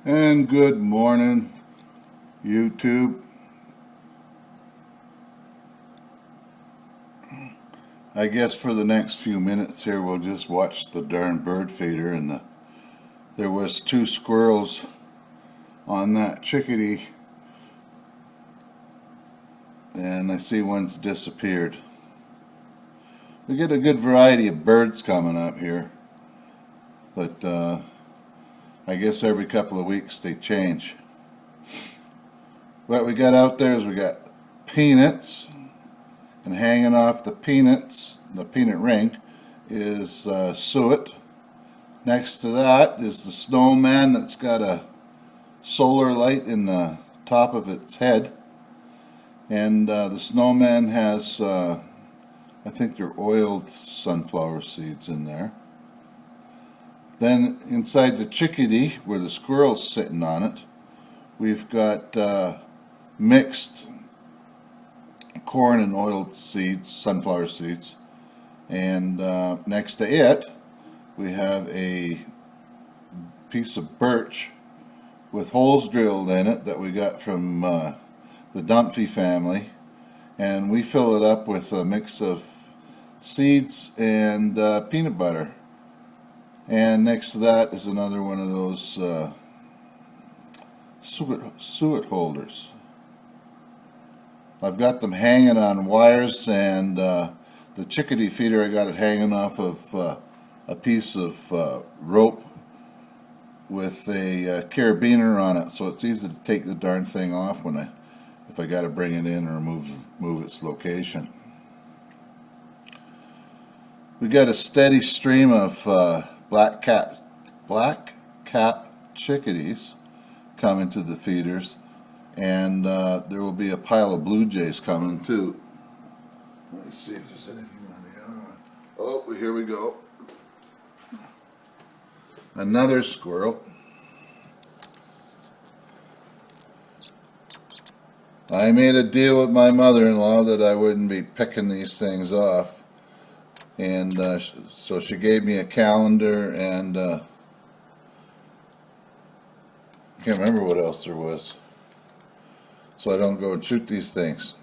And good morning, YouTube. I guess for the next few minutes here, we'll just watch the darn bird feeder. And there was two squirrels on that chickadee, and I see one's disappeared. We get a good variety of birds coming up here, but I guess every couple of weeks they change. What we got out there is we got peanuts, and hanging off the peanuts, the peanut ring, is suet. Next to that is the snowman that's got a solar light in the top of its head. And the snowman has, I think they're oiled sunflower seeds in there. Then inside the chickadee, where the squirrel's sitting on it, we've got mixed corn and oiled seeds, sunflower seeds. And next to it, we have a piece of birch with holes drilled in it that we got from the Dumphy family. And we fill it up with a mix of seeds and peanut butter. And next to that is another one of those suet holders. I've got them hanging on wires, and the chickadee feeder, I got it hanging off of a piece of rope with a carabiner on it, so it's easy to take the darn thing off if I got to bring it in or move its location. We got a steady stream of black cap chickadees coming to the feeders. And there will be a pile of blue jays coming too. Let me see if there's anything on the other one. Oh, here we go. Another squirrel. I made a deal with my mother-in-law that I wouldn't be picking these things off. And so she gave me a calendar, and can't remember what else there was, so I don't go and shoot these things.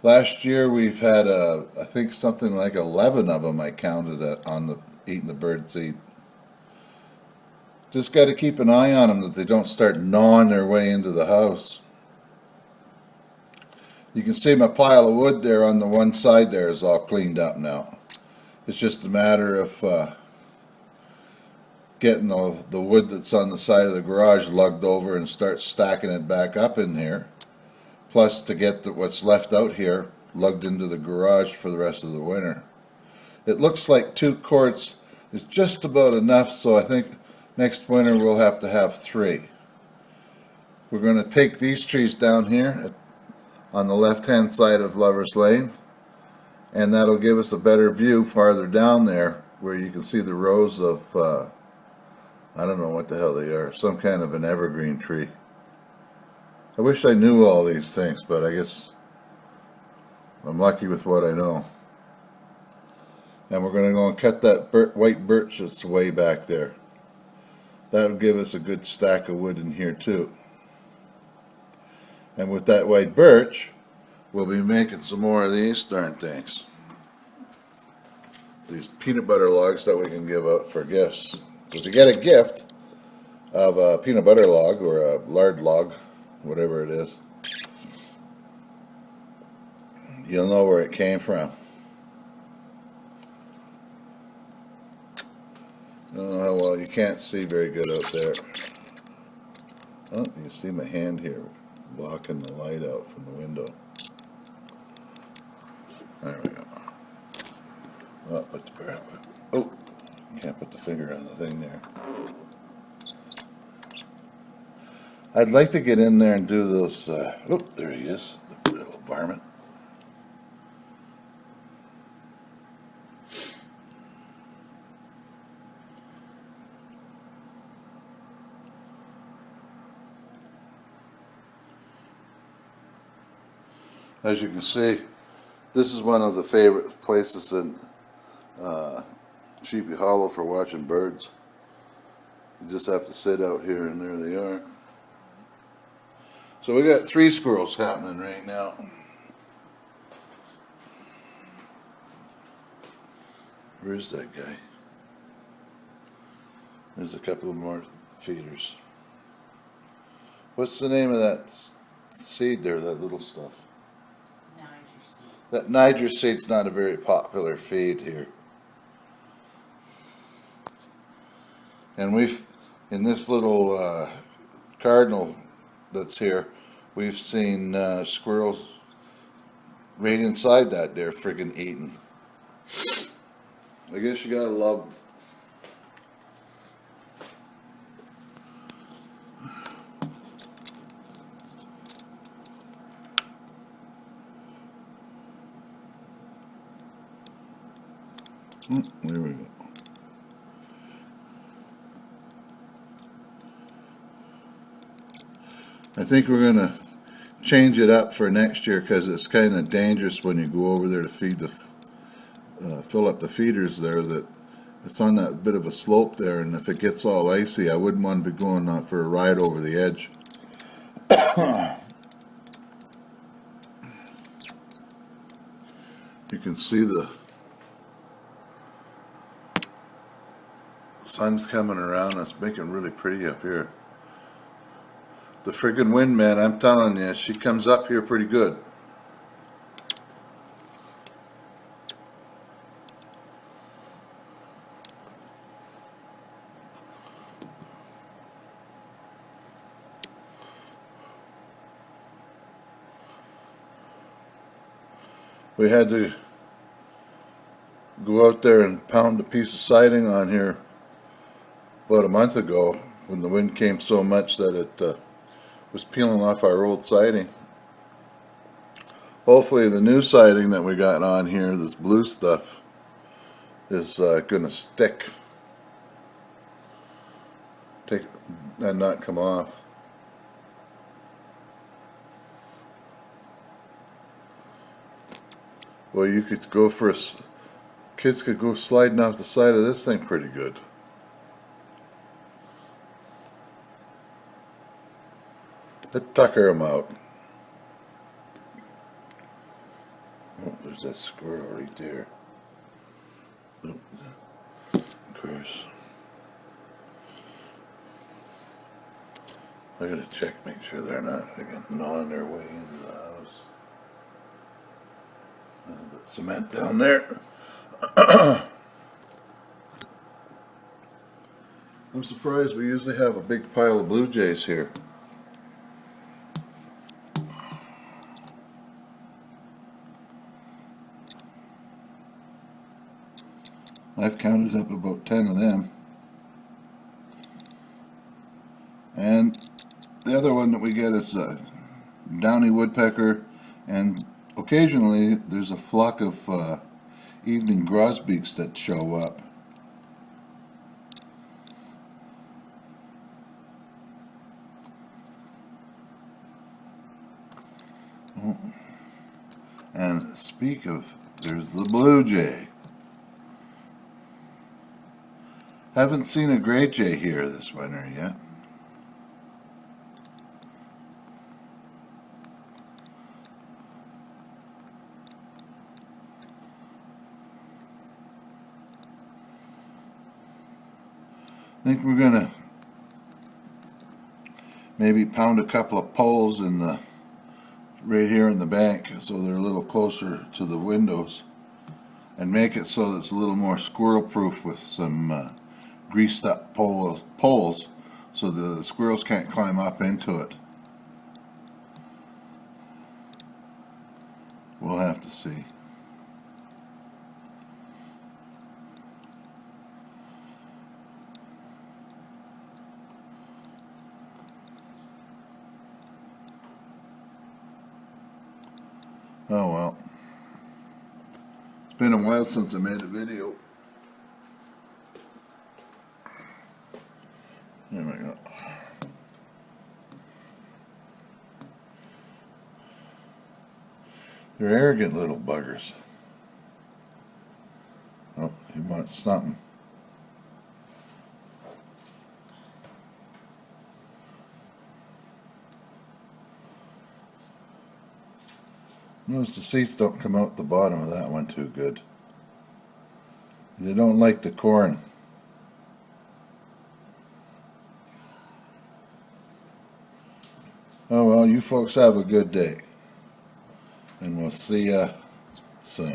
Last year we've had I think something like 11 of them I counted eating the bird seed. Just got to keep an eye on them that they don't start gnawing their way into the house. You can see my pile of wood there on the one side there is all cleaned up now. It's just a matter of getting the wood that's on the side of the garage lugged over and start stacking it back up in here. Plus to get what's left out here lugged into the garage for the rest of the winter. It looks like 2 quarts is just about enough, so I think next winter we'll have to have 3. We're going to take these trees down here on the left-hand side of Lover's Lane, and that'll give us a better view farther down there where you can see the rows of I don't know what the hell they are, some kind of an evergreen tree. I wish I knew all these things, but I guess I'm lucky with what I know. And we're going to go and cut that white birch that's way back there. That'll give us a good stack of wood in here too. And with that white birch, we'll be making some more of these darn things. These peanut butter logs that we can give out for gifts. If you get a gift of a peanut butter log or a lard log, whatever it is, you'll know where it came from. I don't know how well, you can't see very good out there. Oh, you can see my hand here blocking the light out from the window. There we go. Oh, put the bear. Oh, can't put the finger on the thing there. I'd like to get in there and do those. Oh, there he is, the little varmint. As you can see, this is one of the favorite places in Sheepy Hollow for watching birds. You just have to sit out here, and there they are. So we got 3 squirrels happening right now. Where's that guy? There's a couple of more feeders. What's the name of that seed there, that little stuff? Niger seed. That Niger seed's not a very popular feed here. And in this little cardinal that's here, we've seen squirrels right inside that they're friggin' eating. I guess you gotta love them. There we go. I think we're gonna change it up for next year because it's kind of dangerous when you go over there to feed the fill up the feeders there. That it's on that bit of a slope there, and if it gets all icy, I wouldn't want to be going out for a ride over the edge. You can see the sun's coming around. It's making it really pretty up here. The friggin' wind, man, I'm telling you, she comes up here pretty good. We had to go out there and pound a piece of siding on here about a month ago when the wind came so much that it was peeling off our old siding. Hopefully the new siding that we got on here, this blue stuff, is gonna stick and not come off. Well, you could go for kids could go sliding off the side of this thing pretty good. Let's tucker them out. Oh, there's that squirrel right there. Oh, of course. I gotta check, make sure they're not gnawing their way into the house. Put cement down there. I'm surprised we usually have a big pile of blue jays here. I've counted up about 10 of them. And the other one that we get is a downy woodpecker, and occasionally there's a flock of evening grosbeaks that show up. Oh. And speak of, there's the blue jay. Haven't seen a gray jay here this winter yet. I think we're gonna maybe pound a couple of poles in the right here in the bank so they're a little closer to the windows, and make it so that it's a little more squirrel proof with some greased up poles so the squirrels can't climb up into it. We'll have to see. Oh well. It's been a while since I made a video. There we go. They're arrogant little buggers. Oh, he wants something. Notice the seeds don't come out the bottom of that one too good. They don't like the corn. Oh well, you folks have a good day. And we'll see ya soon.